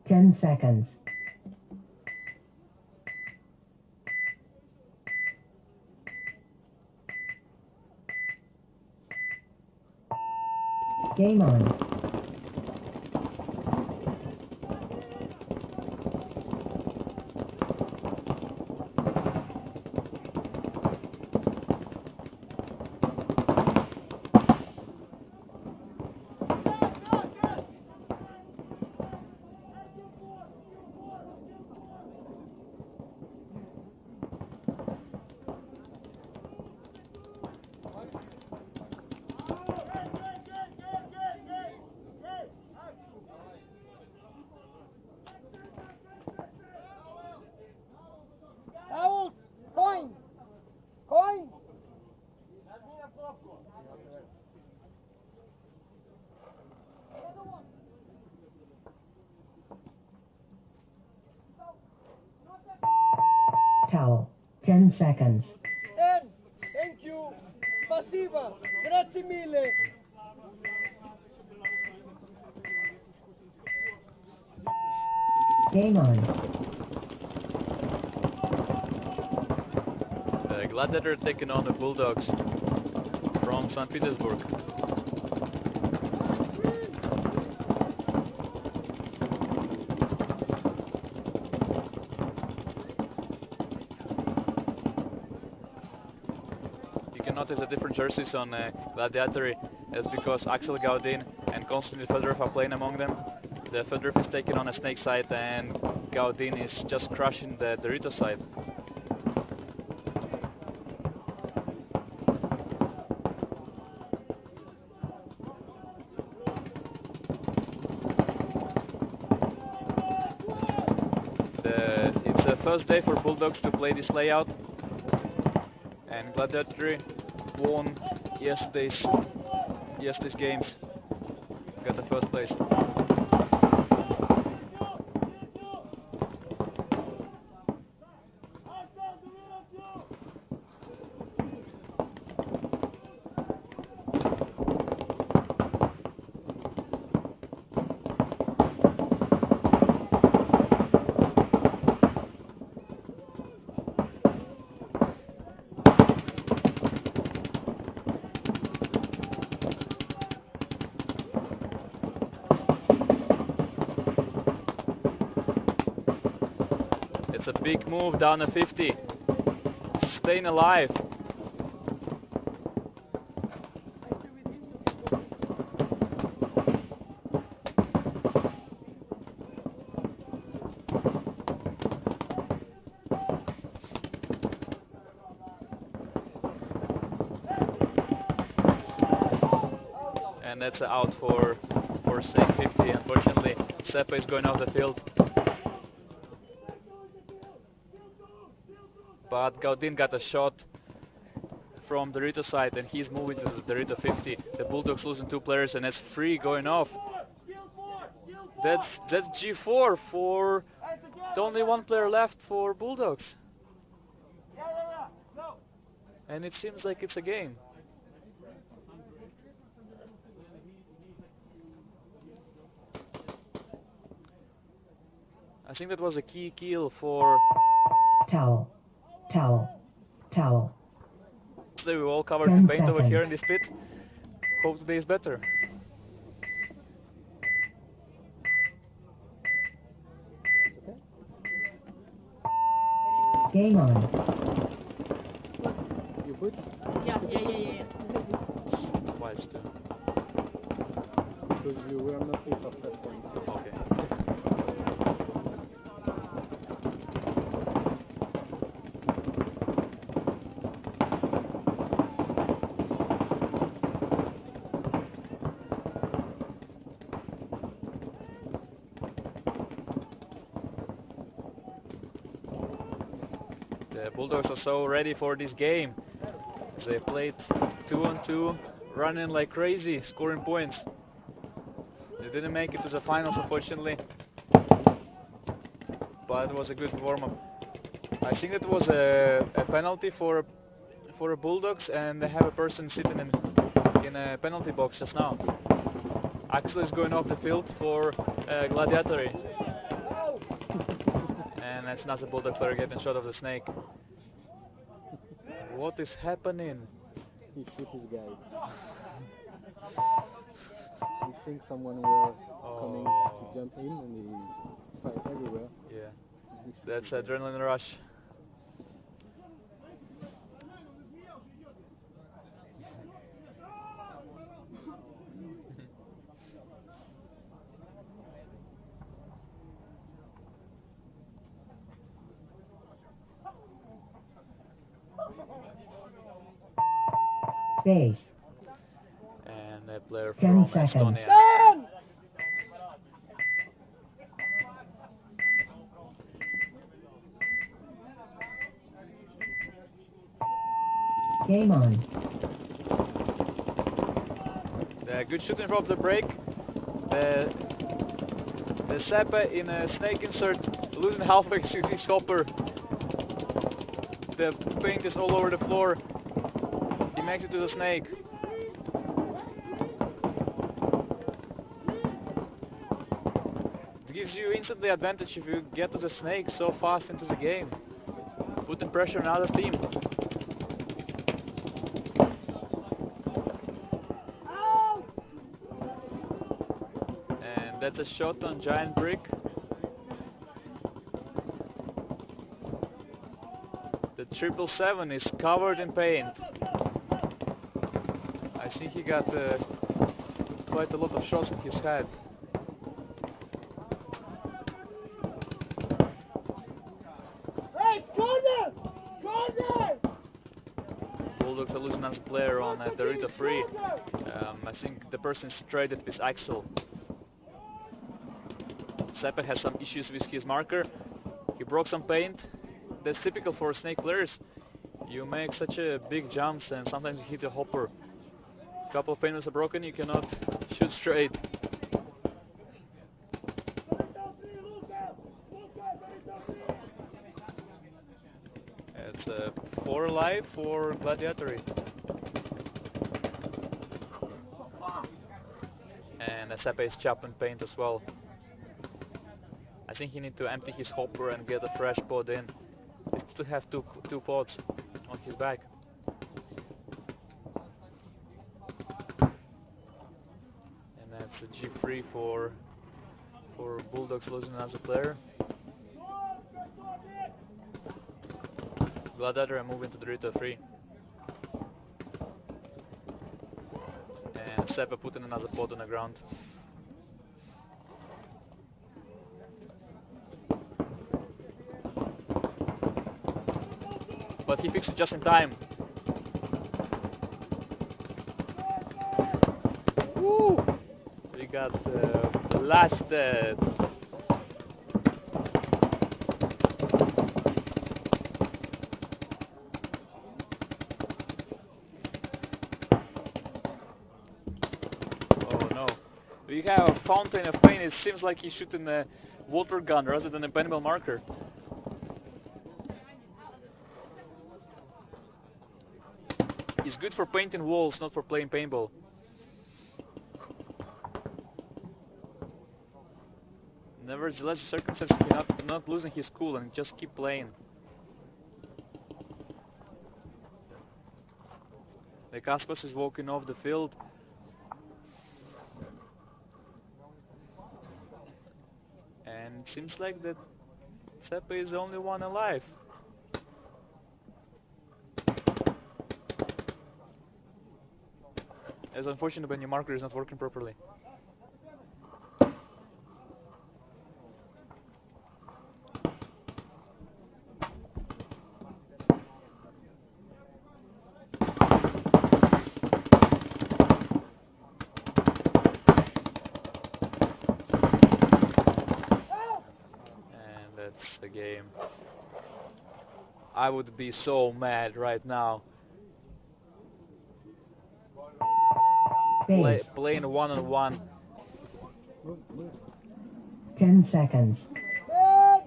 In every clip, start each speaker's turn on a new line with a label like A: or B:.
A: 10 seconds. Game on. Towel. 10 seconds.
B: 10. Thank you. Spasiba. Grazie mille.
A: Game on.
C: The Gladiator taking on the Bulldogs from St. Petersburg. You can notice the different jerseys on Gladiatori. It's because Axel Gaudin and Konstantin Fedorov are playing among them. The Fedorov is taking on a snake side and Gaudin is just crushing the Dorito side. It's the first day for Bulldogs to play this layout, and Gladiatori won yesterday's games. Got the first place. It's a big move down a 50. Staying alive. And that's out for St. 50. Unfortunately, Seppa is going off the field. But Gaudin got a shot from the Dorito side and he's moving to the Dorito 50. The Bulldogs losing 2 players and it's 3 going off. That's G4 for the only 1 player left for Bulldogs. And it seems like it's a game. I think that was a key kill for...
A: Towel.
C: Today we all covered the paint over here in this pit. Hope today is better.
A: Game on.
D: You good?
E: Yeah.
C: Twice too.
D: Because you were not picked off that point.
C: Okay. The Bulldogs are so ready for this game. They played 2-on-2, running like crazy, scoring points. They didn't make it to the finals, unfortunately, but it was a good warm-up. I think it was a penalty for Bulldogs, and they have a person sitting in a penalty box just now. Axel is going off the field for Gladiatori. And that's another Bulldog player getting shot of the snake. What is happening?
D: He shoot his guy. He thinks someone will coming to jump in and he fight everywhere.
C: Yeah,
D: He shoot
C: that's
D: his guy.
C: adrenaline rush.
A: Base.
C: And a player
A: 10
C: from
A: seconds.
C: Estonia.
B: Ten!
A: Game on.
C: Good shooting from the break. The Seppe in a snake insert, losing halfway to his hopper. The paint is all over the floor. He makes it to the snake. It gives you instantly advantage if you get to the snake so fast into the game. Putting pressure on other team. And that's a shot on giant brick. The 777 is covered in paint. I think he got quite a lot of shots in his head.
B: Hey, corner! Corner!
C: Bulldogs are losing as a player on Dorito 3. I think the person is traded with Axel. Seppe has some issues with his marker. He broke some paint. That's typical for snake players. You make such a big jumps and sometimes you hit a hopper. Couple of paintballs are broken, you cannot shoot straight. It's 4 alive for Gladiatori. And Seppe is chopping paint as well. I think he needs to empty his hopper and get a fresh pod in. He still have two pods on his back. And that's a G3 for Bulldogs losing as a player. Gladiator are moving to the Dorito 3. And Seppe putting another pod on the ground. But he fixed it just in time. Woo! We got blasted. Oh no. We have a fountain of paint. It seems like he's shooting a water gun rather than a paintball marker. It's good for painting walls, not for playing paintball. Nevertheless, the circumstances he's not losing his cool and just keep playing. The Kaspers is walking off the field. And it seems like that Seppe is the only one alive. It's unfortunate when your marker is not working properly. And that's the game. I would be so mad right now.
A: Base.
C: Playing one-on-one.
A: 10 seconds.
B: Ten!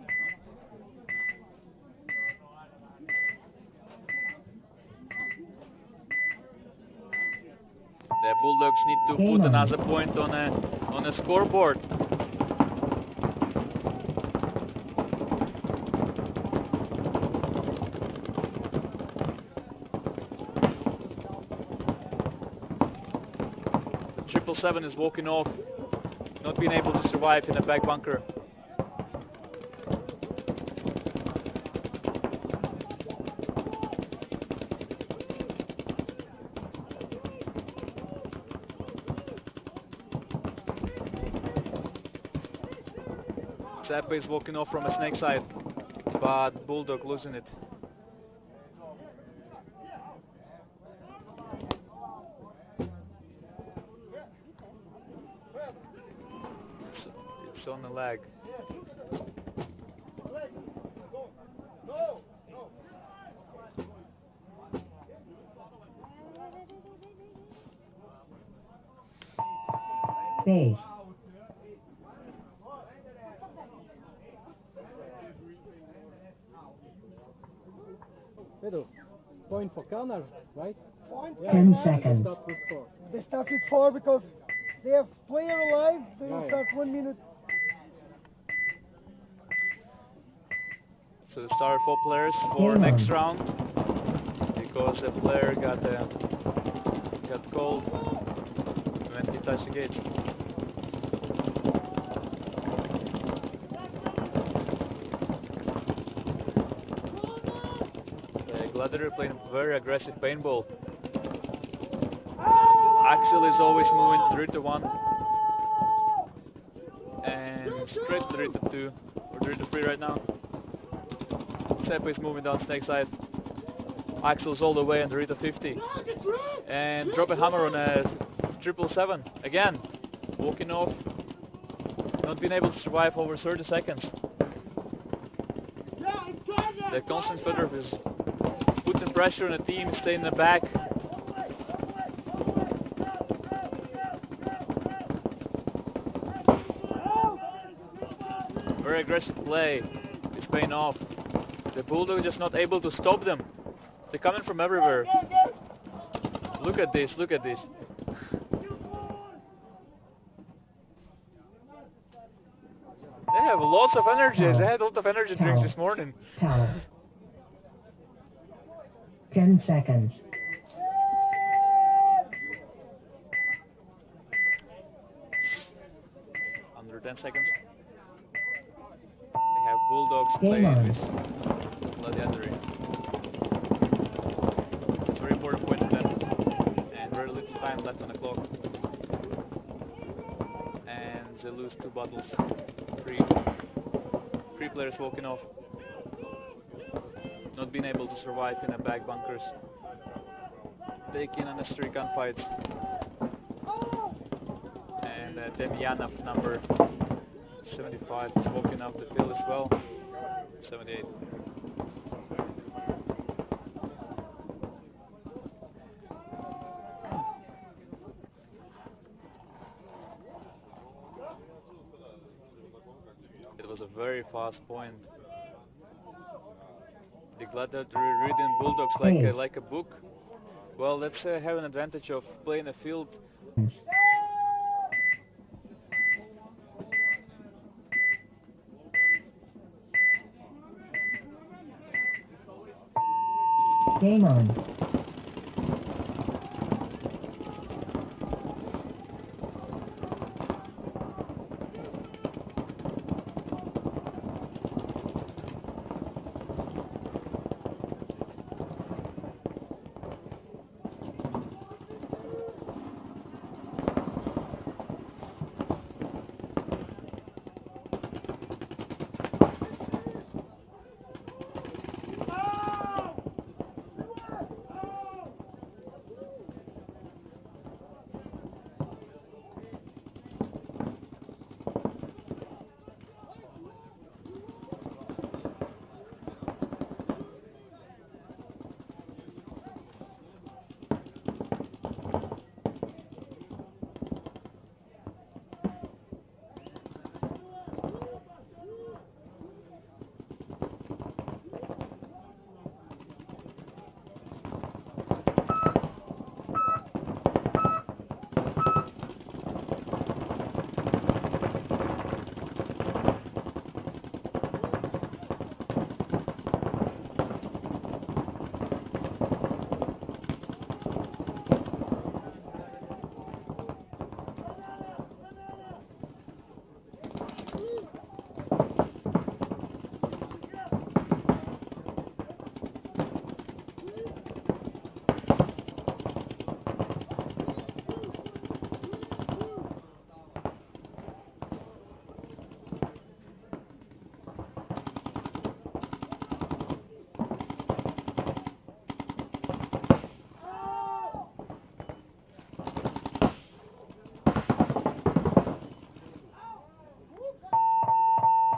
C: The Bulldogs need to
A: Game
C: put
A: on.
C: another point on a scoreboard. 777 is walking off, not being able to survive in a back bunker. Zappa is walking off from a snake side, but Bulldog losing it. It's on the lag.
A: Base.
D: Pedro, point for corner, right?
B: Point.
A: 10 seconds.
D: Start with 4.
B: They start with 4 because they have player alive. They will
D: Yeah.
B: start 1 minute.
C: So they start 4 players for
A: Game
C: next
A: on.
C: round because the player got cold when he touched the gate. Gladiator playing very aggressive paintball. Axel is always moving 3 to 1 and straight 3 to 2 or 3 to 3 right now. Seppa is moving down snake side. Axel's all the way on 3 to 50 and drop a hammer on a 777 again, walking off, not being able to survive over 30 seconds. The constant Federer is putting pressure on the team, stay in the back. Very aggressive play is paying off. The Bulldog just not able to stop them. They're coming from everywhere. Look at this, look at this. They have lots of energy. They had a lot of energy drinks this morning.
A: Tower. 10 seconds.
C: Under 10 seconds. They have Bulldogs
A: Game
C: playing
A: on.
C: with Gladiatori. It's a very important point for them. And very little time left on the clock. And they lose 2 bottles. Three players walking off. Not being able to survive in the back bunkers. Taking unnecessary gunfights. And Demyanov number 75 is walking off the field as well. 78. It was a very fast point. The Gladiator reading Bulldogs like a book. Well, let's have an advantage of playing a field.
A: Game on.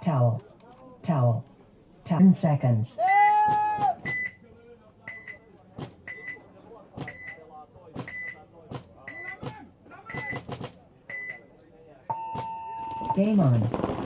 A: Towel. Towel. 10 seconds. Game on.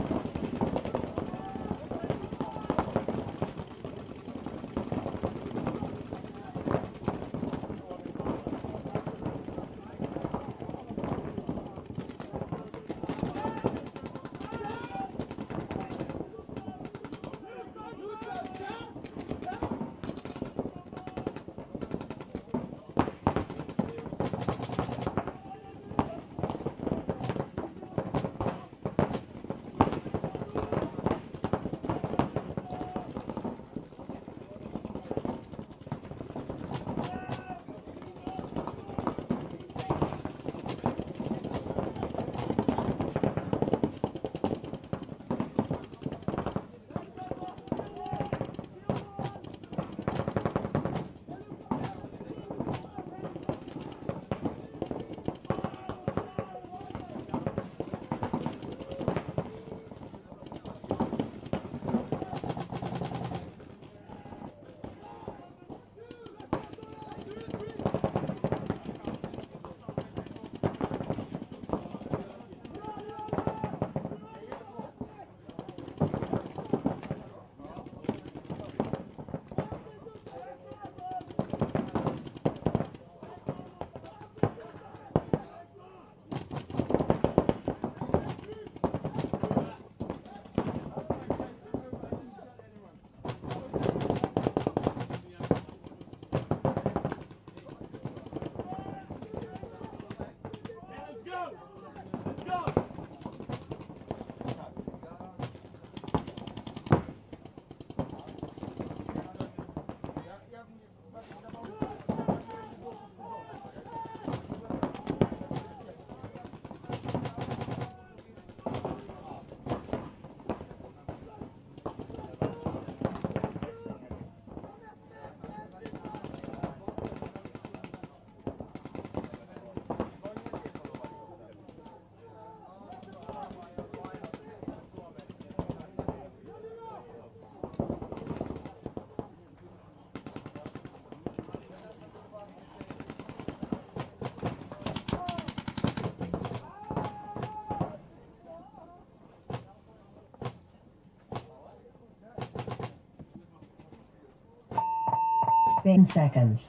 A: Ten seconds.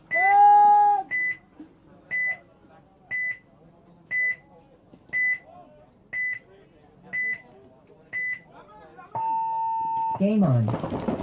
A: Game on.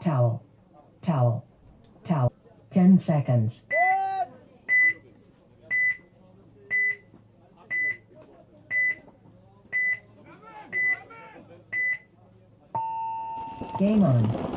A: Towel. Towel. Towel. 10 seconds. Game on.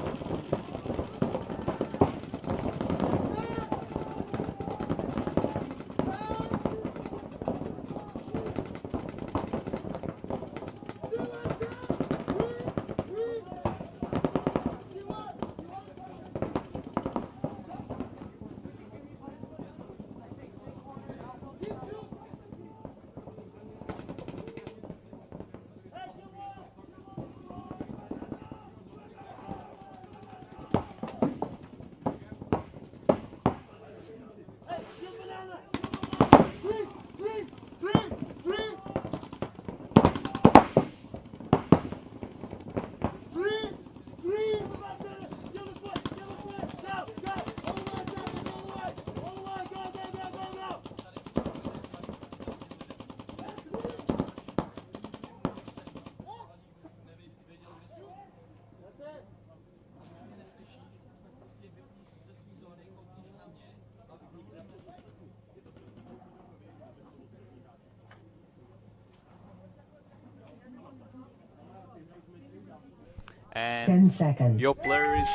C: And
A: 10 seconds.
C: your player is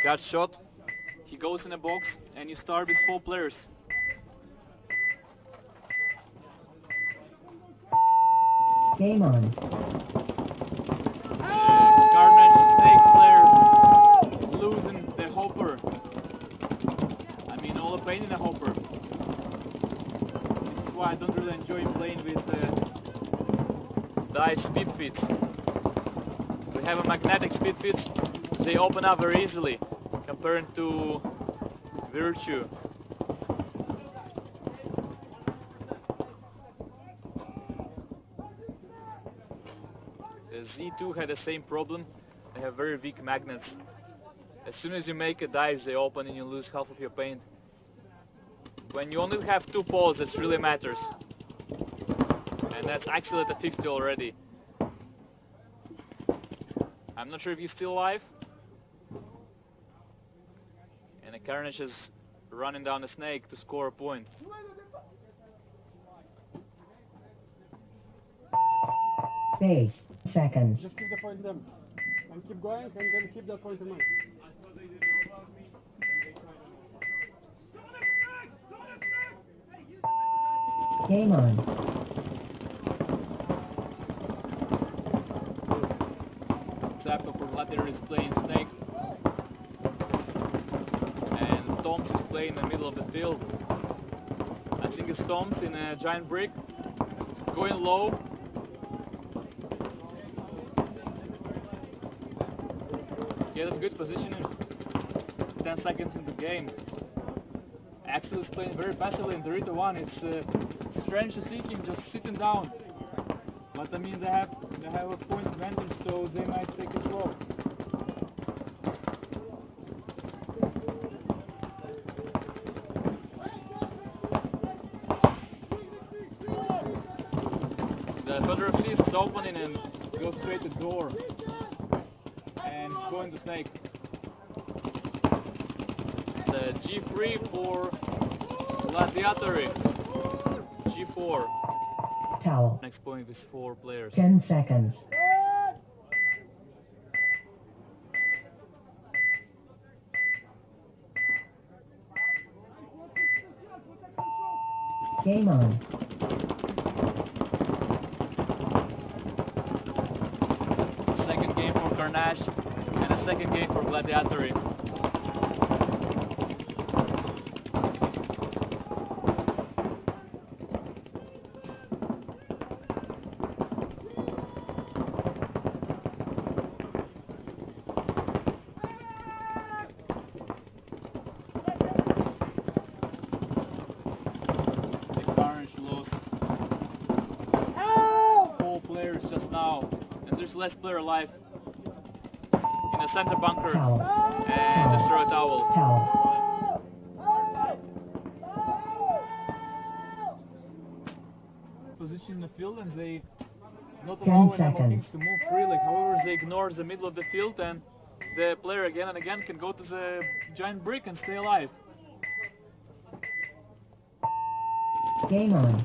C: got shot. He goes in a box and you start with 4 players.
A: Game on.
C: Carnage Snake player losing the hopper. I mean all the paint in the hopper. This is why I don't really enjoy playing with dice speed feeds. We have a magnetic speed feeds, they open up very easily compared to Virtue. The Z2 had the same problem, they have very weak magnets. As soon as you make a dive they open and you lose half of your paint. When you only have 2 poles that really matters. And that's actually at the 50 already. I'm not sure if he's still alive. And the Carnage is running down the snake to score a point.
A: Base. Seconds.
D: Just keep the point them. And keep going and then keep that point in mind.
A: Game on.
C: Zappa for Gladiator is playing snake. And Toms is playing in the middle of the field. I think it's Toms in a giant brick. Going low. He had a good positioning. 10 seconds in the game. Axel is playing very passively in the Rita 1. It's strange to see him just sitting down. But I mean they have a point advantage, so they might take it slow. The Federer of Seas is opening and goes straight to the door. And going to snake. The G3 for Gladiatori. G4.
A: Towel.
C: Next point with 4 players.
A: 10 seconds. Game on.
C: Second game for Carnage and a second game for Gladiatori. The Carnage lost 4 players just now, and there's less player alive. In the center bunker
A: Towel.
C: and destroy a towel.
A: Towel.
C: Position in the field and they not
A: 10
C: allow any more
A: seconds.
C: teams to move freely. However, they ignore the middle of the field and the player again and again can go to the giant brick and stay alive.
A: Game on.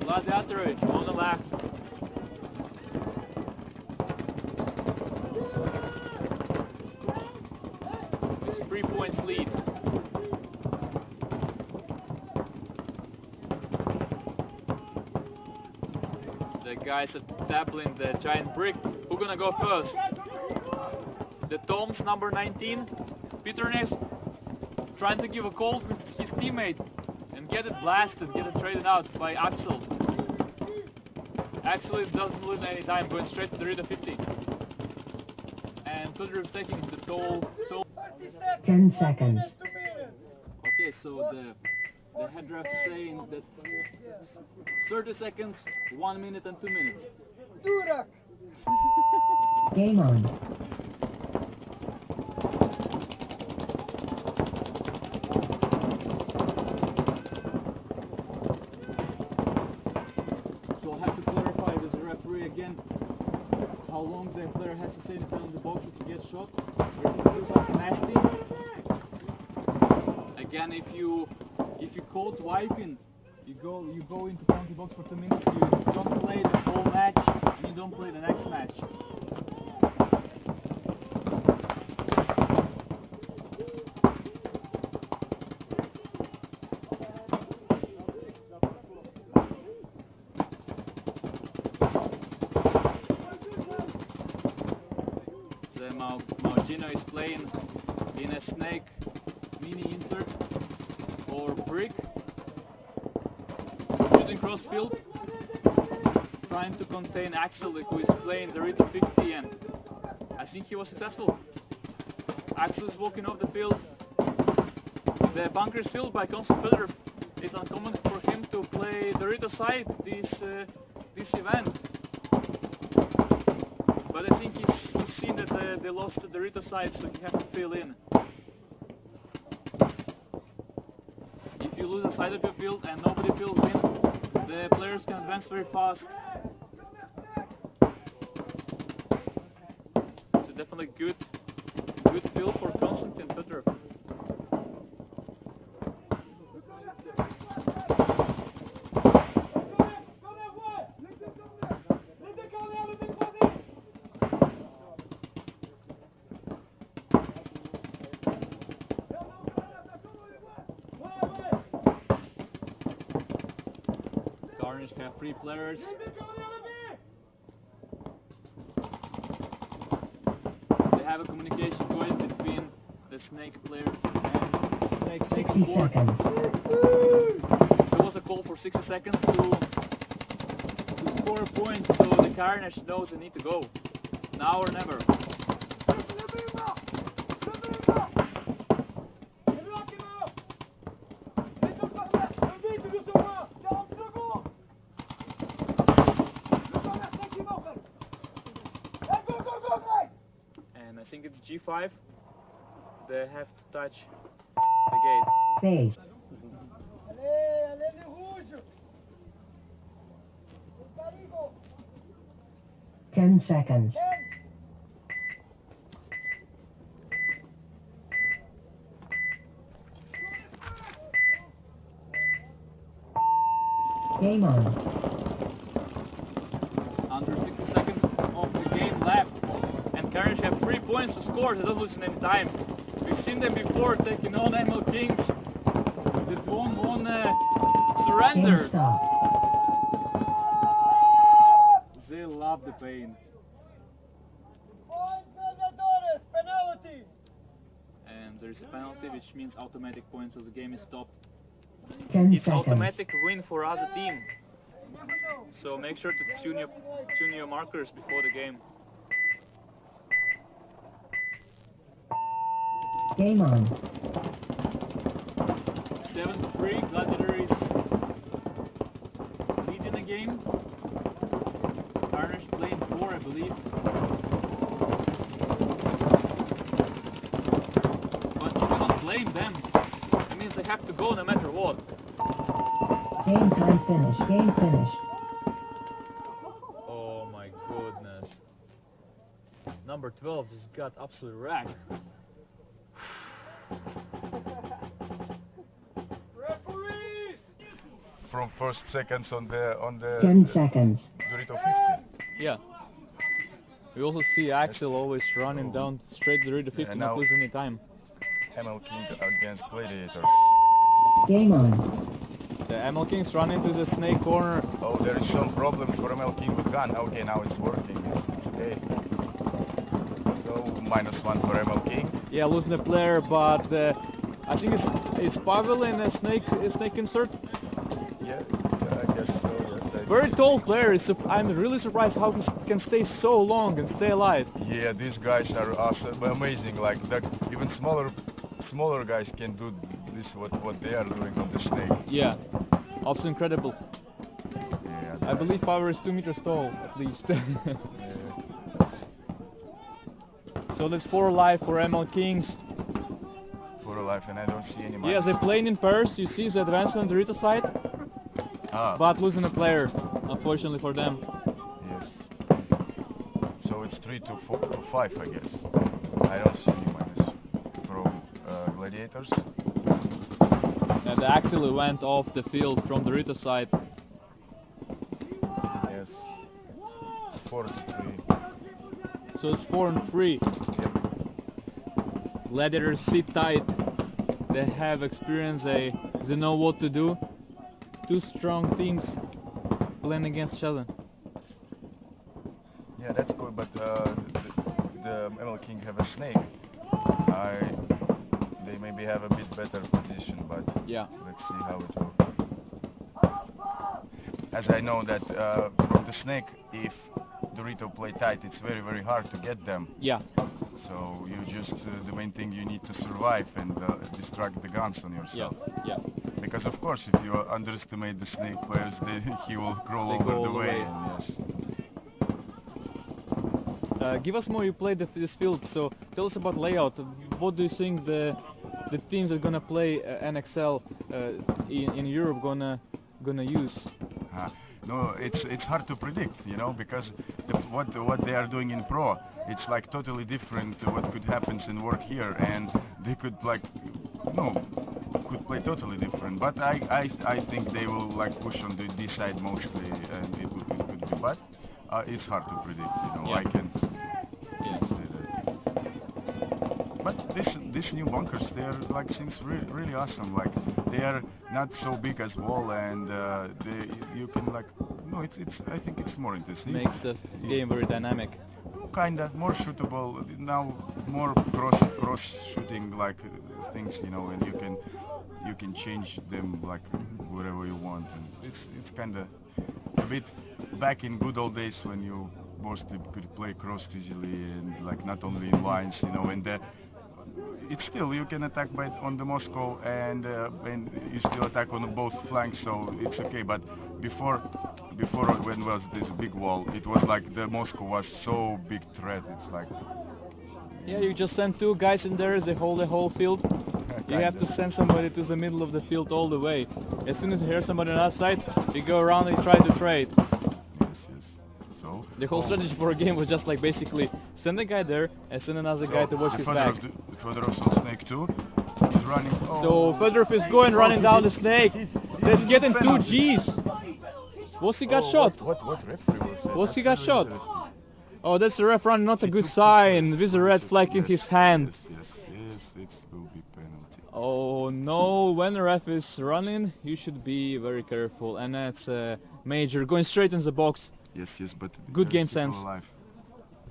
C: Gladiatori on the left. It's 3 points lead. The guys are dabbling the giant brick. Who's gonna go first? The Toms, number 19, Peternes, trying to give a call with his teammate and get it blasted, get it traded out by Axel. Axel doesn't lose any time, going straight to the Rita 50. And Tudor is taking the toll.
A: 10 seconds.
C: Okay, so the head ref saying that 30 seconds, 1 minute and 2 minutes.
B: Durak!
A: Game on.
C: So I'll have to clarify with the referee again how long the player has to stay in front of the box to get shot. Or if he feels that's nasty. Again, if you caught wiping, you go into penalty box for 2 minutes. You don't play the whole match, and you don't play the next match. The Maugino is playing in a snake mini insert or brick, shooting cross field, trying to contain Axel, who is playing the Rita 50, and I think he was successful. Axel is walking off the field. The bunker is filled by Constant Federer. It's uncommon for him to play the Rita side this event. But I think he's seen that they lost the Rita side, so he has to fill in. If you lose a side of your field and nobody fills in, the players can advance very fast. So definitely good field for Konstantin Federer. Garnish have 3 players. They have a communication going between the snake player and snake
A: 60
C: support.
A: seconds.
C: There was a call for 60 seconds to score a point, so the Carnage knows they need to go. Now or never. And I think it's G5. They have to touch the gate.
A: Base.
B: Allez, Leauge!
A: 10 seconds.
B: 10!
A: Game on.
C: Under 60 seconds of the game left, and Carnage have 3 points to score. They don't lose in any time. We've seen them before taking on ML Kings. They won surrender.
A: Game stop.
C: They love the pain.
B: Point Gladiatores, penalty!
C: And there's a penalty, which means automatic points, so the game is stopped.
A: 10
C: It's
A: seconds.
C: automatic win for other team. So make sure to tune your markers before the game.
A: Game on.
C: 7-3, Gladiator is leading the game. Carnage playing 4, I believe. But you cannot blame them. It means they have to go no matter what.
A: Game time finish. Game finished.
C: Oh my goodness. Number 12 just got absolutely wrecked.
E: From first seconds on the
A: 10 seconds.
E: Dorito 50.
C: Yeah. We also see Axel always running
E: So-
C: down straight to the 50,
E: Yeah,
C: not
E: now-
C: losing any time.
E: ML King against Gladiators.
A: Game on.
C: The ML Kings run into the snake corner.
E: Oh, there is some problems for ML King with gun. Okay, now it's working. It's okay. So -1 for ML King.
C: Yeah, losing the player, but I think it's Pavel in a snake insert.
E: Yeah, I guess so. Yes,
C: Very tall player. I'm really surprised how he can stay so long and stay alive.
E: Yeah, these guys are awesome, amazing. Like that, even smaller guys can do this. What they are doing on the snake.
C: Yeah, absolutely incredible.
E: Yeah,
C: I believe Pavel is 2 meters tall at least.
E: Yeah.
C: So that's 4 alive for ML Kings.
E: For a life, and I don't see any.
C: Yeah, they're playing in pairs. You see the advance on the Rita side, but losing a player, unfortunately for them.
E: Yes. So it's 3 to 4 to 5, I guess. I don't see any minus from Gladiators.
C: And the Axel went off the field from the Rita side.
E: Yes. It's 4 to 3.
C: So it's 4 and 3.
E: Yep.
C: Gladiators sit tight. They have experience. They know what to do. Two strong teams playing against each other.
E: Yeah, that's good, but the ML King have a snake. They maybe have a bit better position, but
C: Yeah.
E: let's see how it will. As I know that from the snake, if Dorito play tight, it's very, very hard to get them.
C: Yeah.
E: So you just, the main thing, you need to survive and distract the guns on
C: Yeah.
E: yourself.
C: Yeah.
E: Because of course, if you underestimate the snake players, he will crawl
C: They
E: over
C: go all
E: the
C: the
E: way.
C: way.
E: And yes.
C: Give us more. You played this field, so tell us about layout. What do you think the teams that are gonna play NXL in Europe gonna use?
E: No, it's hard to predict, you know, because what they are doing in pro, it's like totally different to what could happen and work here, and they could could play totally different. But I think they will like push on the D side mostly, and it could be. But it's hard to predict, you know.
C: Yeah.
E: I can
C: Yeah.
E: say that. But these new bunkers, they're like seems really awesome. Like they are not so big as wall, and you can like I think it's more interesting.
C: Makes the game very dynamic.
E: Kinda more shootable now, more cross shooting like things, you know, and you can change them like wherever you want, and it's kinda a bit back in good old days when you mostly could play cross easily and like not only in lines, you know, and it's still you can attack on the Moscow and you still attack on both flanks, so it's okay. But before when was this big wall, it was like the Moscow was so big threat. It's like
C: Yeah, you just send 2 guys in there, they hold the whole field. You have to send somebody to the middle of the field all the way. As soon as you hear somebody on that side, you go around and try to trade.
E: yes. So
C: The whole strategy for a game was just like basically send a guy there and send another guy to watch his back.
E: Fedorov's on snake too. He's running. Oh.
C: So Fedorov is going running down the snake. That's getting 2 Gs. Was he got shot?
E: What referee was that?
C: Was he
E: That's
C: got
E: really
C: shot?
E: interesting.
C: Oh, that's the ref running, not a good sign. With a red flag in his hand.
E: Yes, it will be penalty.
C: Oh no, when the ref is running, you should be very careful. And that's Major going straight in the box.
E: Yes, but
C: Good
E: there's
C: game
E: people
C: sense.
E: alive.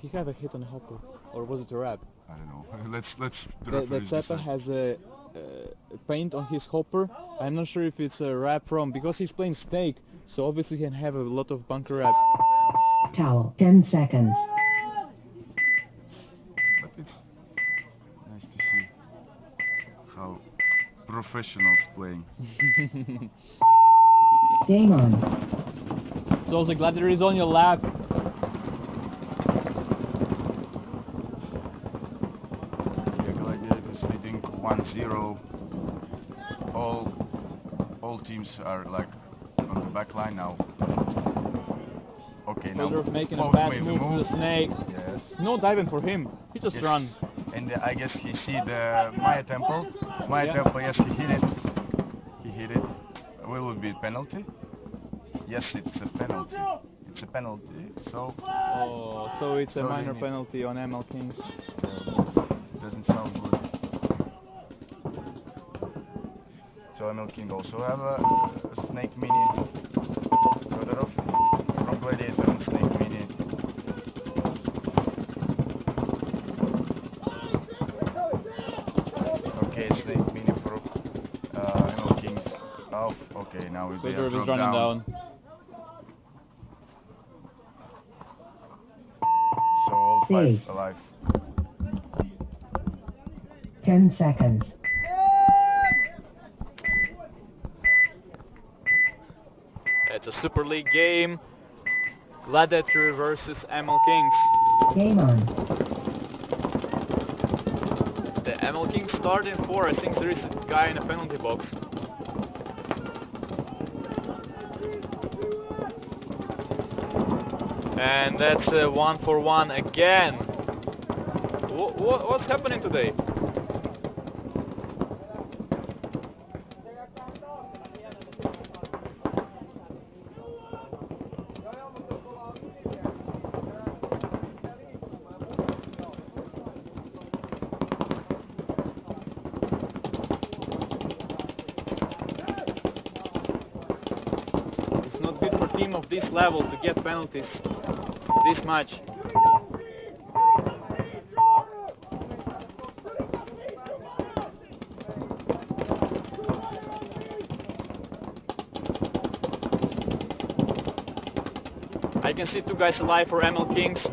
C: He had a hit on the hopper, or was it a wrap?
E: I don't know. let's the
C: The
E: referees
C: Zepa
E: decide.
C: has a paint on his hopper. I'm not sure if it's a wrap from, because he's playing snake, so obviously he can have a lot of bunker wrap.
A: Towel. 10 seconds.
E: But it's nice to see how professionals playing.
A: Game on.
C: So the Gladiator is on your lap.
E: Yeah, Gladiators leading 1-0. All teams are like on the back line now. Okay, now
C: Fedorov making a
E: both
C: bad
E: made the
C: move to the snake.
E: Yeah. Yes.
C: No diving for him. He just
E: Yes.
C: run.
E: And I guess he see the Maya temple. Maya
C: Yeah.
E: temple, yes, he hit it. He hit it. Will it be penalty? Yes, it's a penalty. It's a penalty, so
C: Oh, so it's a
E: So they
C: minor
E: need-
C: penalty on ML Kings.
E: doesn't sound good. So ML King also have a snake mini. Fedorov from Gladiator and snake mini. Okay, snake mini for ML Kings. Oh, okay, now they are
C: Fedorov is
E: dropped
C: running
E: down.
C: down.
E: So all five
A: Yes.
E: alive.
A: 10 seconds.
C: It's a Super League game. Gladiator versus ML Kings.
A: Game on.
C: The ML Kings start in 4. I think there is a guy in a penalty box. And that's a 1-for-1 again. What's happening today? It's not good for team of this level to get penalties this much. I can see two guys alive for ML Kings.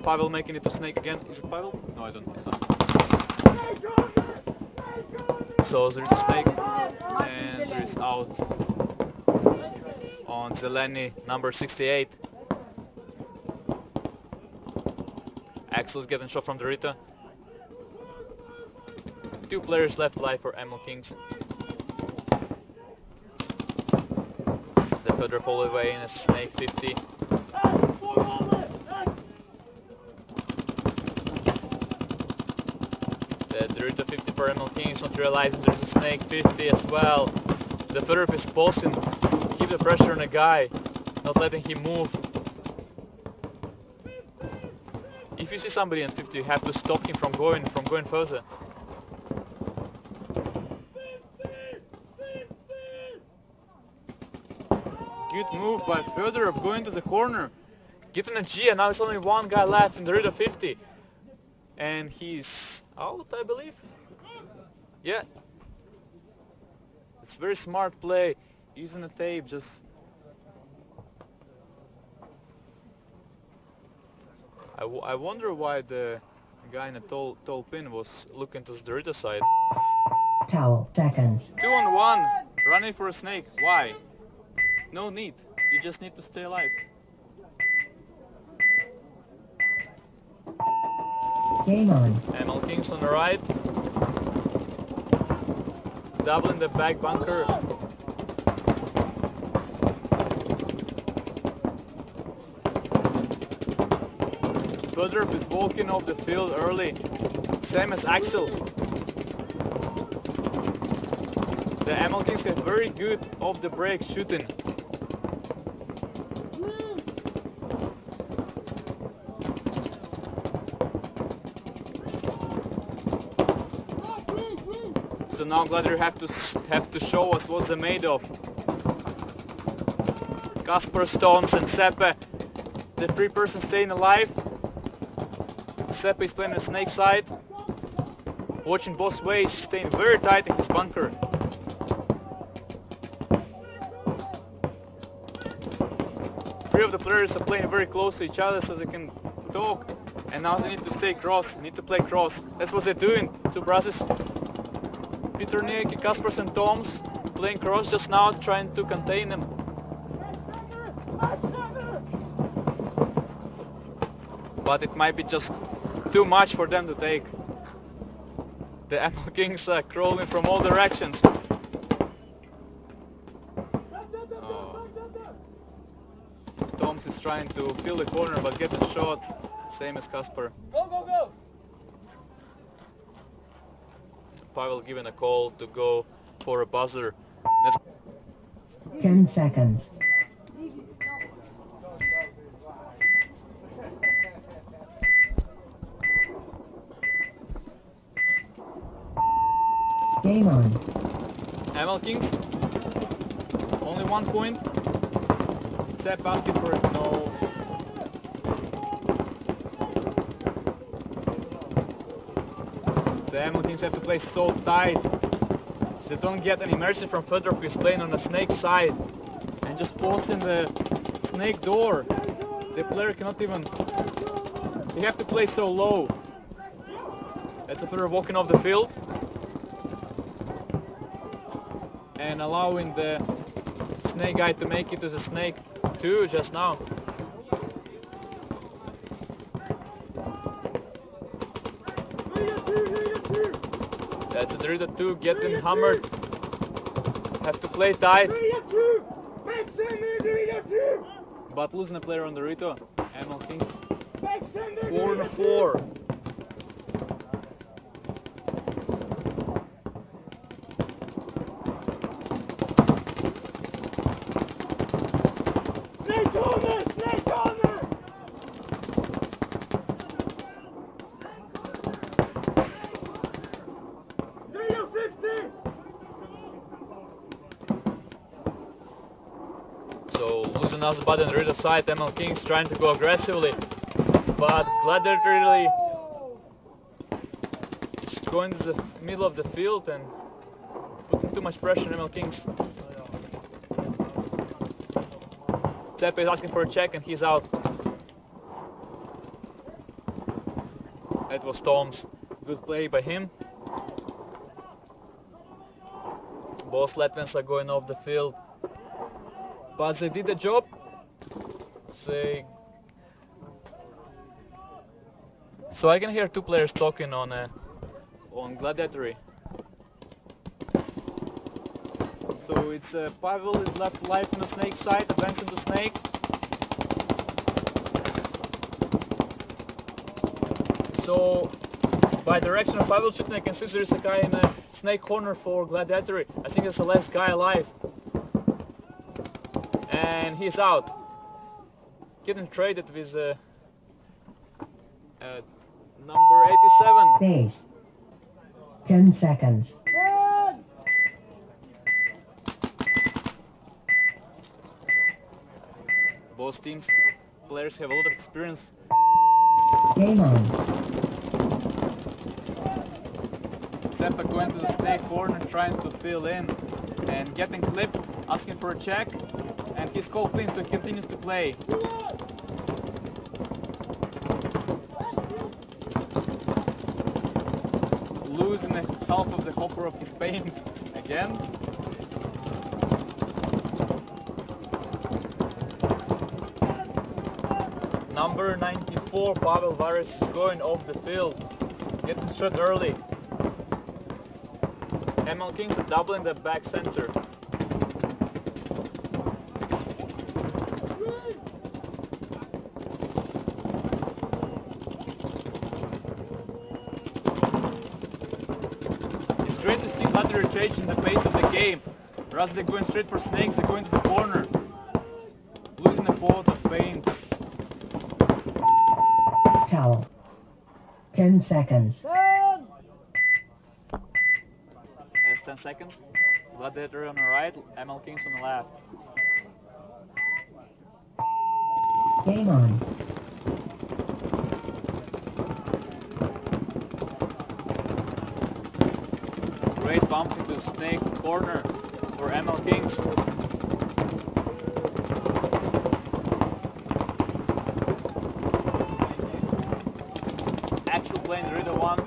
C: Pavel making it to snake again. Is it Pavel? No, I don't. It's not. So there is a snake and there is out on Zeleny, number 68. Axel's getting shot from the Rita. 2 players left alive for ML Kings. The Fedorov all the way in a snake 50. The Rita 50 for ML Kings, not realizing there's a snake 50 as well. The Fedorov is posting, keep the pressure on the guy, not letting him move. If you see somebody in 50, you have to stop him from going further. Good move by Fedorov going to the corner, getting a G, and now it's only one guy left in the Rita 50. And he's out, I believe. Yeah. It's very smart play, using the tape, just... I wonder why the guy in the tall pin was looking to the Dorita side.
A: Towel. Seconds.
C: 2 on 1, running for a snake. Why? No need. You just need to stay alive.
A: Game on.
C: ML Kings on the right. Doubling the back bunker. Fedorov is walking off the field early, same as Axel. The ML Kings are very good off the break shooting. So now Gladiator have to show us what they're made of. Kasper, Stones and Seppe, the 3-person staying alive. Seppe is playing the snake side, watching both ways, staying very tight in his bunker. Three of the players are playing very close to each other so they can talk, and now they need to stay cross, need to play cross. That's what they're doing, two brothers. Peter Nick, Kaspers and Toms playing cross just now, trying to contain them. But it might be just too much for them to take. The ML Kings are crawling from all directions. Oh. Toms is trying to fill the corner but getting shot. Same as Kasper.
B: Go, go, go!
C: Pavel given a call to go for a buzzer. Let's
A: 10 seconds. Game on.
C: ML Kings. Only 1 point. Sepp asking for it. No. The ML Kings have to play so tight. They don't get any mercy from Fedorov, who is playing on the snake side. And just posting the snake door. The player cannot even... They have to play so low. That's the Fedorov walking off the field. And allowing the snake guy to make it to the snake 2 just now. That's the Dorito 2 getting hammered. Have to play tight. But losing a player on Dorito. ML Kings 4-4. So losing Azabad on the Dorito side, ML Kings trying to go aggressively. But Gladiatori just going to the middle of the field and putting too much pressure on ML Kings. Tepe is asking for a check and he's out. That was Tom's. Good play by him. Both Latvians are going off the field. But they did the job. So I can hear 2 players talking on Gladiatory. So it's Pavel is left live on the snake side, advancing to snake. So by direction of Pavel shooting, I can see there is a guy in a snake corner for Gladiatory. I think it's the last guy alive. And he's out. Getting traded with number 87.
A: Base. 10 seconds.
C: Both teams, players have a lot of experience.
A: Game on.
C: Seppa going to the snake corner, trying to fill in and getting clipped, asking for a check. And he's called clean, so he continues to play. Losing half of the hopper of his paint again. Number 94, Pavel Vares, is going off the field. Getting shot early. ML Kings are doubling the back center. It's great to see Gladiator changing the pace of the game. Rather than going straight for snakes, they're going to the corner. Losing a pot of paint.
A: Towel. 10 seconds.
C: That's 10 seconds. Gladiator on the right, ML Kings on the left.
A: Game on.
C: Great bump into snake corner for ML Kings. Actual playing Dorito 1.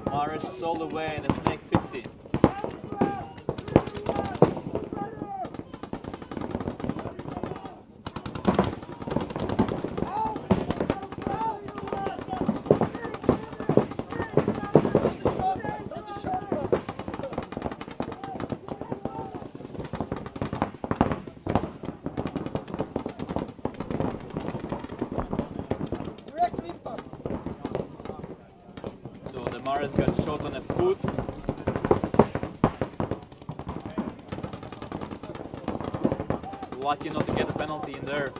C: Maris is all the way in the snake 50. shot on a foot. Lucky not to get a penalty in there.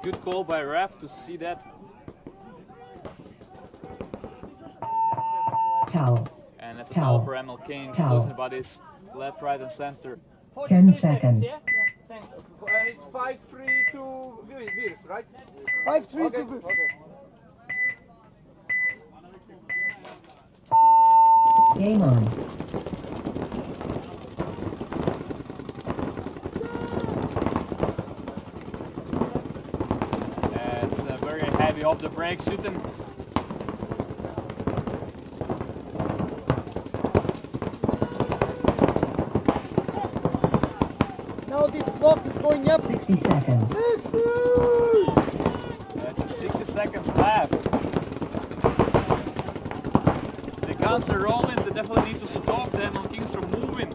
C: Good call by ref to see that.
A: Foul.
C: And that's a
A: Foul.
C: foul for ML Kings.
A: Foul.
C: Losing about his left, right, and center.
A: 10 seconds.
B: It's 5-3 to Virs, right? 5-3 to Virs.
A: Game on.
C: It's very heavy off the break shooting.
B: Now this clock is going up.
A: 60 seconds.
C: That's 60 seconds left. The guns are rolling, they definitely need to stop them on Kings from moving.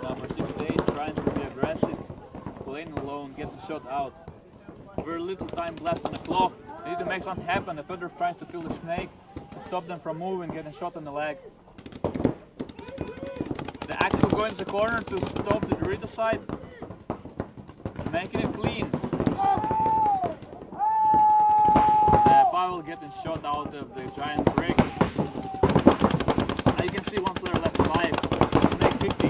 C: Number 68 trying to be aggressive, playing alone, get the shot out. Very little time left on the clock. They need to make something happen. The Federer trying to kill the snake to stop them from moving, getting shot on the leg. The Axel going to the corner to stop the Dorito side, making it clean. Pavel getting shot out of the giant brick. Now you can see one player left alive. Snake 50.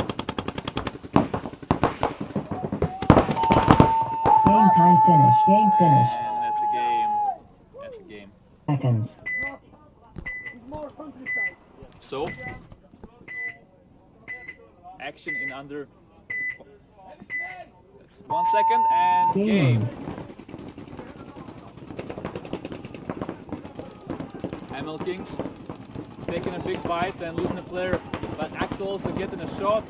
A: Game time finish. Game finish.
C: And that's a game. That's a game.
A: Seconds.
B: It's more countryside.
C: So, action in under 1 second and
A: Game
C: game.
A: on.
C: ML Kings taking a big bite and losing a player, but Axel also getting a shot.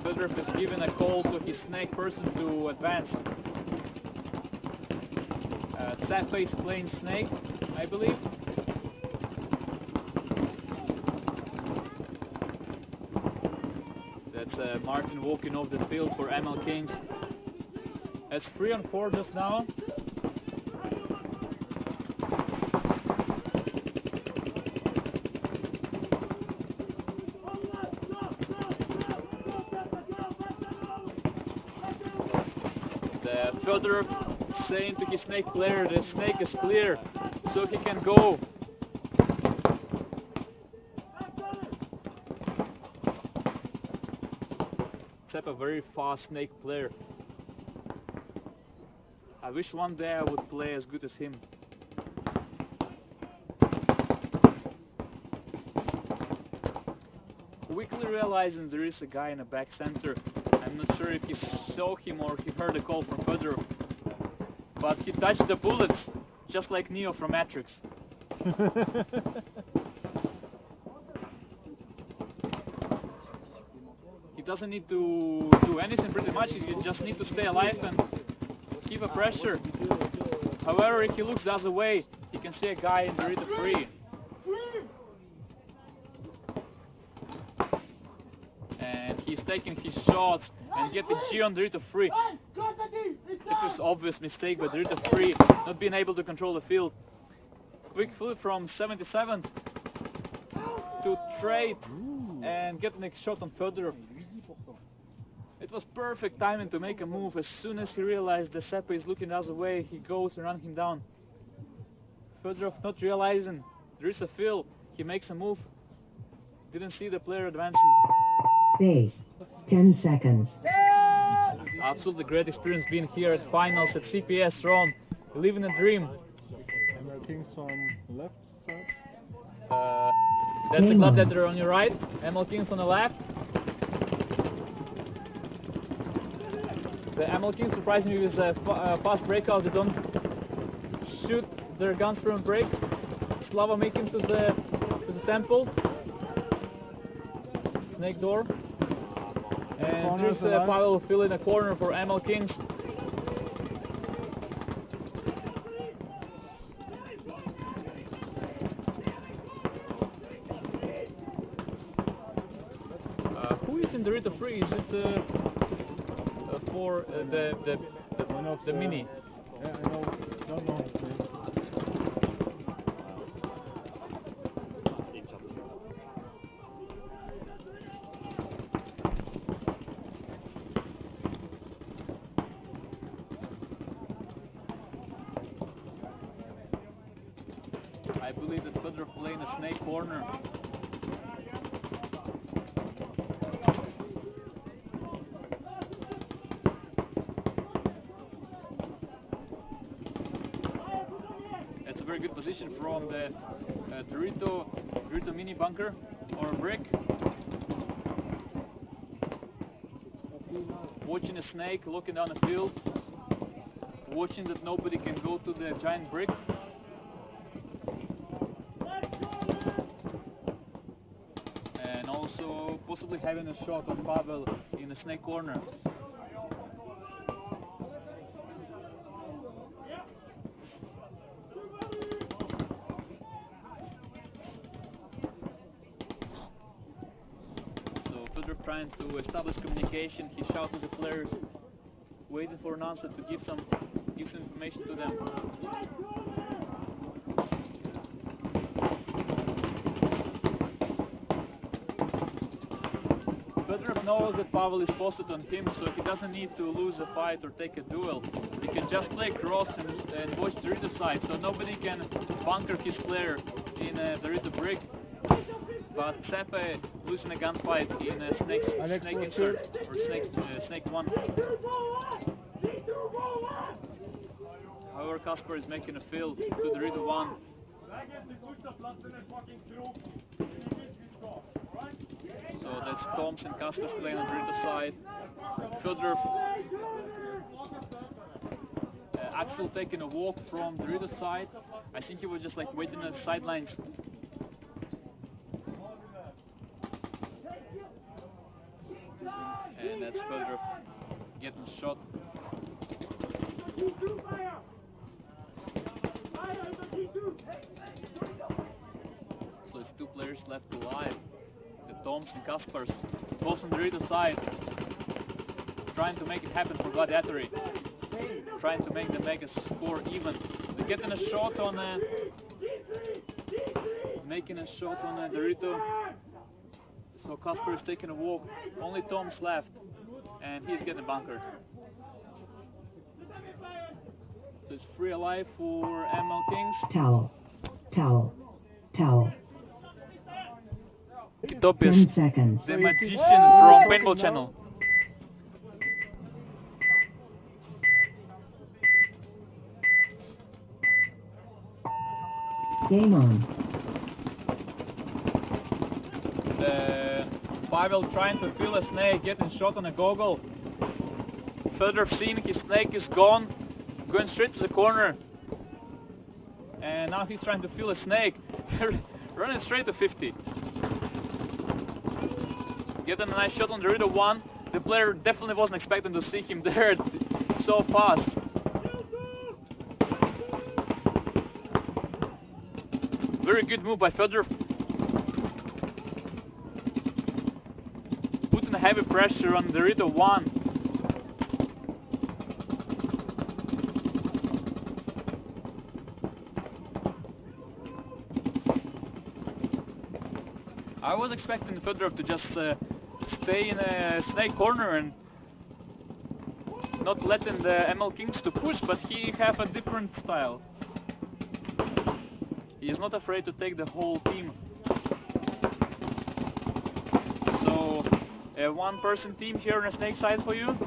C: Fedorov is giving a call to his snake person to advance. Zappa is playing snake, I believe. That's Martin walking off the field for ML Kings. It's 3-on-4 just now. The Fedorov saying to his snake player, the snake is clear, so he can go. Except a very fast snake player. I wish one day I would play as good as him. Quickly realizing there is a guy in the back center. I'm not sure if he saw him or he heard a call from Fedorov. But he touched the bullets, just like Neo from Matrix. He doesn't need to do anything pretty much, he just need to stay alive and keep a pressure. However, if he looks the other way, he can see a guy in the Rita 3. And he's taking his shots and getting G on the Rita 3. It was obvious mistake by the Rita 3, not being able to control the field. Quick flip from 77 to trade and get the next shot on Fedorov. It was perfect timing to make a move. As soon as he realized the Seppa is looking the other way, he goes and runs him down. Fedorov not realizing there is a fill, he makes a move. Didn't see the player advancing.
A: Base. 10 seconds.
C: Absolutely great experience being here at finals at CPS Ron. Living a dream.
D: ML Kings on left side.
C: That's a Gladiator on your right. ML Kings on the left. The ML Kings surprisingly with a fast breakout. They don't shoot their guns from break. Slava making to the temple. snake door. And here's Pavel filling a corner for ML Kings. Who is in the Rito 3? Is it for the mini?
D: Yeah, I know. Don't know his name.
C: I believe that Fedorov playing a snake corner. It's a very good position from the Dorito mini bunker or brick. Watching a snake, looking down the field, watching that nobody can go to the giant brick. And also possibly having a shot on Pavel in the snake corner. So Fedorov trying to establish communication. He shouts to the players, waiting for an answer to give some information to them. Fedorov knows that Pavel is posted on him, so he doesn't need to lose a fight or take a duel. He can just play cross and watch the Rito side, so nobody can bunker his player in the Rito brick. But Sepe losing a gunfight in a snake insert or snake one. However, Kasper is making a fill to the Rito 1. So that's Toms and Kasper's playing on the Rito side. Fedorov, Axel taking a walk from the Rito side. I think he was just like waiting on the sidelines. And that's Fedorov getting shot. So it's two players left alive. The Toms and Kaspers, both on the Rito side, trying to make it happen for Gladiatori. Trying to make the mega score even. They're getting a shot on making a shot on the Rito. So Kasper is taking a walk. Only Tom's left, and he's getting bunkered. So it's 3 alive for ML Kings.
A: Towel. Towel. Towel.
C: Top is
A: 10 seconds.
C: the magician from Paintball channel.
A: Game on.
C: Pavel trying to kill a snake, getting shot on a goggle. Fedorov seeing his snake is gone, going straight to the corner. And now he's trying to kill a snake, running straight to 50. Getting a nice shot on the Rito 1. The player definitely wasn't expecting to see him there so fast. Very good move by Fedorov. Putting heavy pressure on the Rito 1. I was expecting Fedorov to just stay in a snake corner and not letting the ML Kings to push, but he have a different style. He is not afraid to take the whole team. So, a one-person team here on the snake side for you.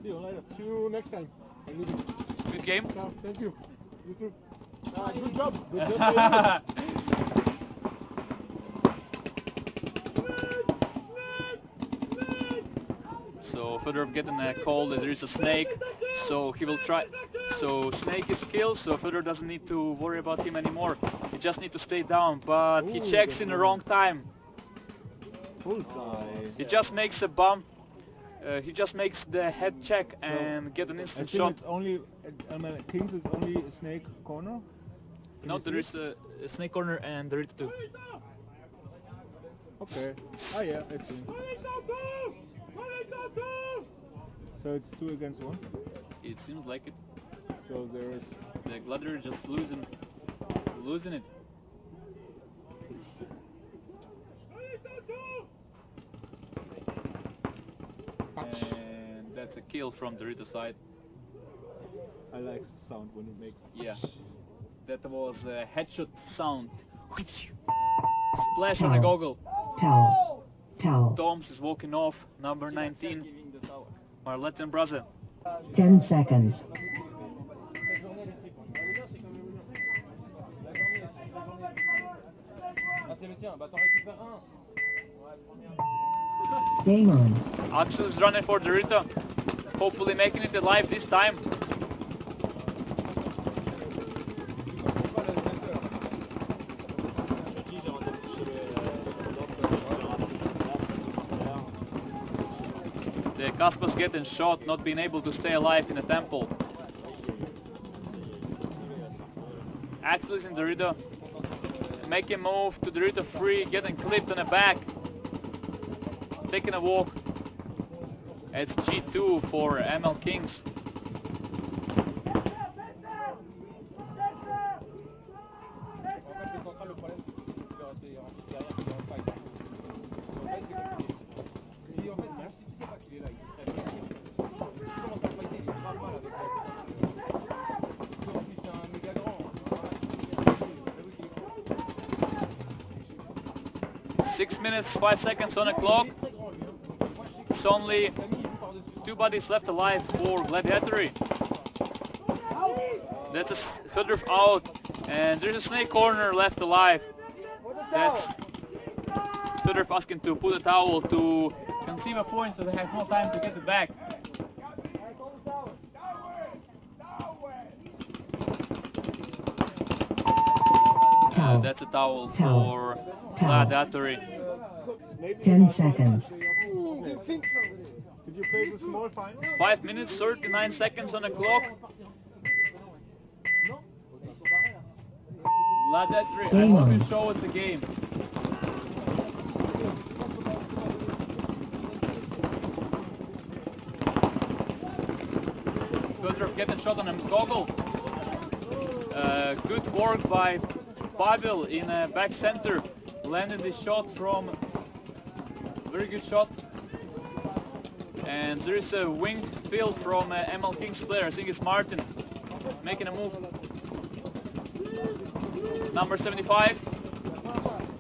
D: See you later. See you next time.
C: Good game.
D: No, thank you. You too. Good job. Good job.
C: So Fedorov getting a call that there is a snake, so he will try. So snake is killed, so Fedorov doesn't need to worry about him anymore. He just needs to stay down, but he checks in the wrong time. He just makes a bump. He just makes the head check and get an
D: I
C: instant
D: think
C: shot.
D: it's only Kings is only snake corner.
C: No, there is a snake corner and there is two.
D: Okay. Ah yeah, I see. So it's 2 against 1.
C: It seems like it.
D: So there is.
C: The Gladiator just losing it. And that's a kill from the Dorito side.
D: I like the sound when it makes.
C: Yeah, that was a headshot sound. Splash on a goggle.
A: Towel. Towel.
C: Toms is walking off, number 19, Marletten brother.
A: 10 seconds. Game on.
C: Axel is running for Dorito, hopefully making it alive this time. The Kaspar's getting shot, not being able to stay alive in the temple. Axel is in Dorito, making move to Dorito 3, getting clipped on the back. Taking a walk. It's G2 for ML Kings. Six minutes, 5 seconds on the clock. It's only 2 bodies left alive for Gladiatori. That is Hudruf out, and there's a snake corner left alive. That's Hudruf asking to put a towel to conceive a point so they have no time to get it back. That's a towel for Gladiatori.
A: 10 seconds.
D: Did you play the small final?
C: 5 minutes, 39 seconds on the clock. Gladiatori, I hope you show us the game. Kudrov getting shot on a goggle. Good work by Pavel in back center. Landed the shot from very good shot. And there is a wing field from ML Kings player. I think it's Martin making a move. Number 75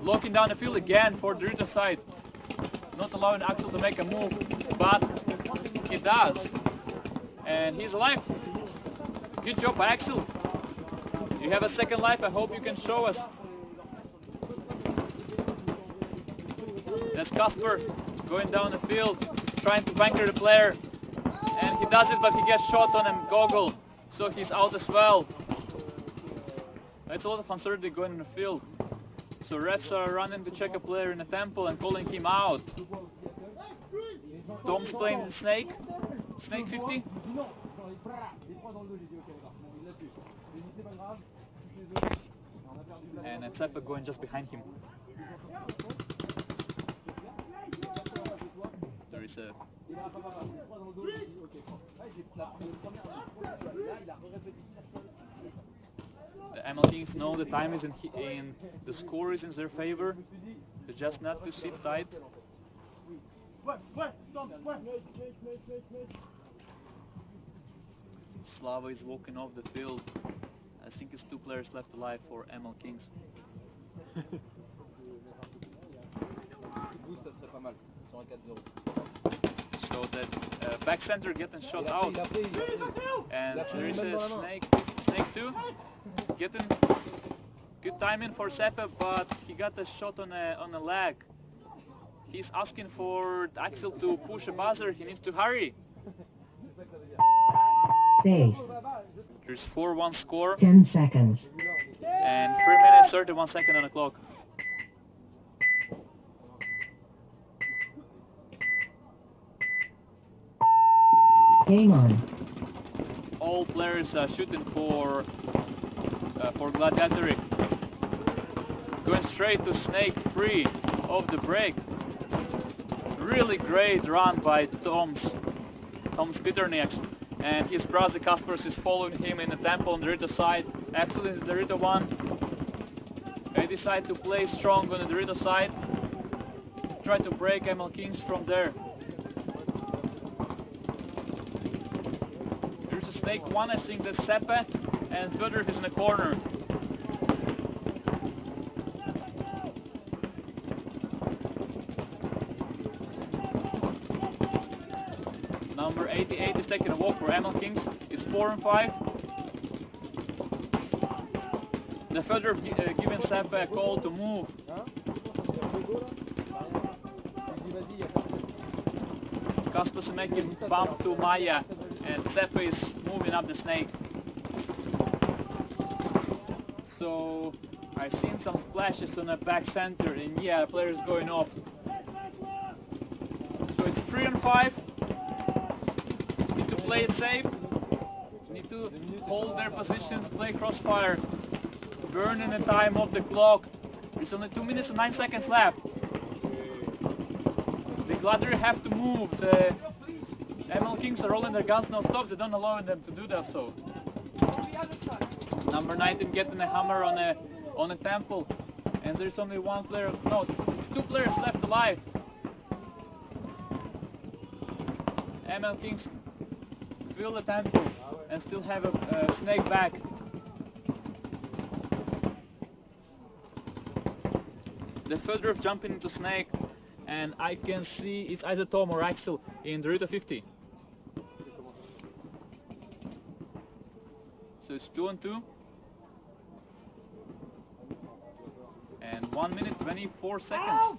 C: locking down the field again for the Dorito side. Not allowing Axel to make a move, but he does. And he's alive. Good job, Axel. You have a second life. I hope you can show us. That's Kasper going down the field, trying to banker the player. And he does it, but he gets shot on a goggle. So he's out as well. It's a lot of uncertainty going in the field. So refs are running to check a player in the temple and calling him out. Tom's playing the snake. Snake 50. And Tsepa going just behind him. There is a... The ML Kings know the time is in the score is in their favor. They just not to sit tight. Slava is walking off the field. I think it's 2 players left alive for ML Kings. So that back center getting shot out. And there is a snake 2 getting good timing for Sepa, but he got a shot on a leg. He's asking for Axel to push a buzzer. He needs to hurry.
A: Base.
C: There's 4-1 score.
A: 10 seconds.
C: And 3 minutes 31 seconds on the clock.
A: Game on.
C: All players are shooting for Gladiatori. Going straight to Snake, free of the break. Really great run by Tom's Peterniaks, and his brother Kaspers is following him in the tempo on the Dorito side. Actually, the Dorito one. They decide to play strong on the Dorito side. Try to break ML Kings from there. There's a Snake one, I think that's Seppe, and Fedorov is in the corner. Number 88 is taking a walk for ML Kings. It's 4 and 5. The Fedorov giving Seppe a call to move. Kaspers making bump to Maya, and Seppe is moving up the Snake. So I've seen some splashes on the back center, and yeah, the player is going off. So it's 3 and 5. Need to play it safe. Need to hold their positions, play crossfire, burning the time of the clock. There's only 2 minutes and 9 seconds left. The Gladiatori have to move. The ML Kings are rolling their guns no stops. They don't allow them to do that. So number 19 getting a hammer on a temple, and there's only one player. No, it's 2 players left alive. ML Kings fill the temple and still have a Snake back. The Fedorov jumping into Snake, and I can see it's either Tom or Axel in the Dorito 50. So it's 2 and 2. And 1 minute 24 seconds.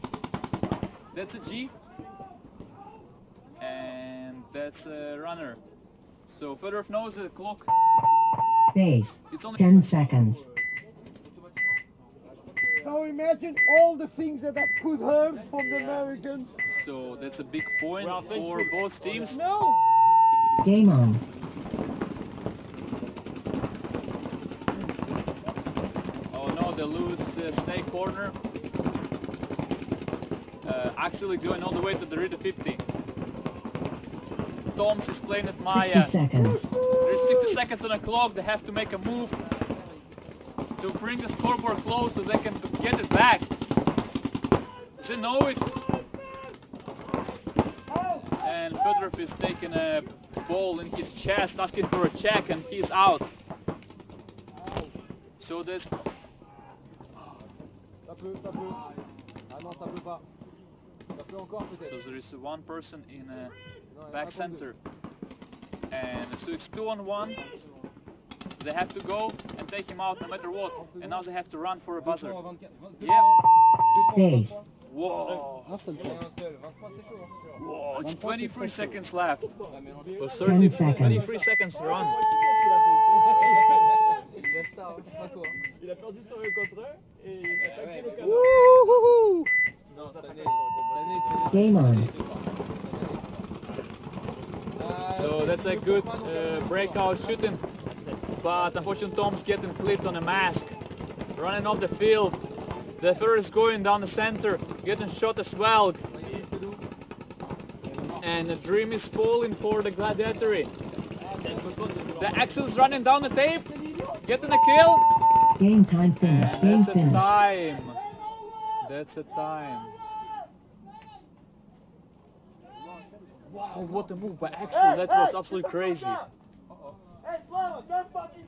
C: That's a G. And that's a runner. So Fedorov knows the clock.
A: Base.
C: It's only
A: 10 seconds.
B: So imagine all the things that I could have from the Americans.
C: So that's a big point for both teams.
B: No!
A: Game on.
C: Oh no, they lose Snake corner. Actually going all the way to the Dorito 50. Toms is playing at Maya.
A: 60 seconds.
C: There's 60 seconds on the clock. They have to make a move to bring the scoreboard close so they can get it back. They know it. And Fedorov is taking a ball in his chest, asking for a check, and he's out. So there's... So there is one person in back center. And so it's 2 on 1. They have to go and take him out no matter what. And now they have to run for a buzzer. Yeah.
A: Base.
C: Whoa. Whoa, it's 23 seconds left. So
A: 10 seconds.
C: 23 seconds to run.
A: Game on.
C: So that's a good breakout shooting. But unfortunately Tom's getting clipped on a mask. Running off the field. The third is going down the center, getting shot as well. And the dream is falling for the Gladiatori. The Axel's running down the tape, getting a kill.
A: Game time finish.
C: And
A: Game
C: that's a
A: finish.
C: time. That's a time. Wow, what a move by Axel. That was absolutely crazy.
B: Hey, Slava, don't fucking